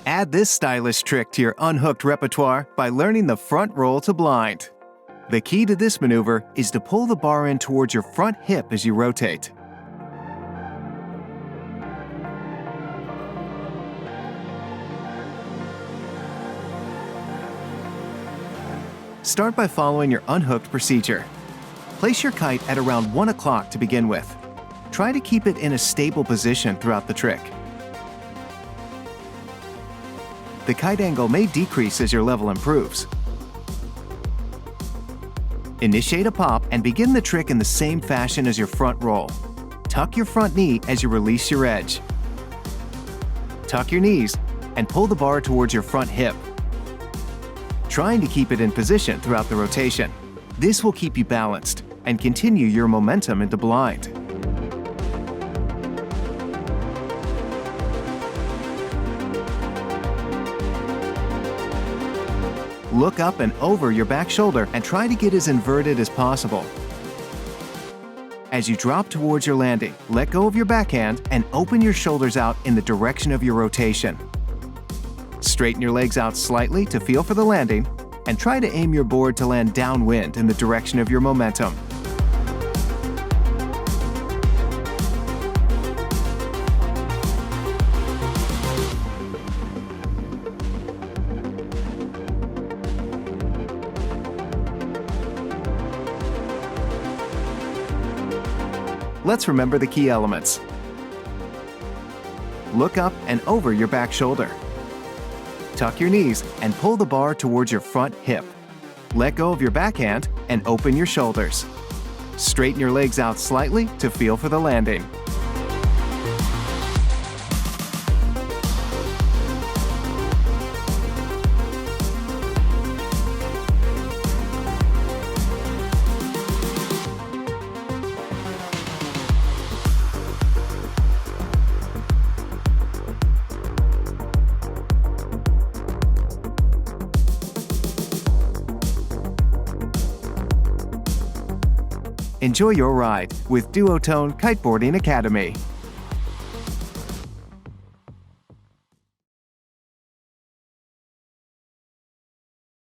Add this stylish trick to your unhooked repertoire by learning the front roll to blind. The key to this maneuver is to pull the bar in towards your front hip as you rotate. Start by following your unhooked procedure. Place your kite at around 1 o'clock to begin with. Try to keep it in a stable position throughout the trick. The kite angle may decrease as your level improves. Initiate a pop and begin the trick in the same fashion as your front roll. Tuck your front knee as you release your edge. Tuck your knees and pull the bar towards your front hip, trying to keep it in position throughout the rotation. This will keep you balanced and continue your momentum into blind. Look up and over your back shoulder and try to get as inverted as possible. As you drop towards your landing, let go of your backhand and open your shoulders out in the direction of your rotation. Straighten your legs out slightly to feel for the landing and try to aim your board to land downwind in the direction of your momentum. Let's remember the key elements. Look up and over your back shoulder. Tuck your knees and pull the bar towards your front hip. Let go of your backhand and open your shoulders. Straighten your legs out slightly to feel for the landing. Enjoy your ride with Duotone Kiteboarding Academy.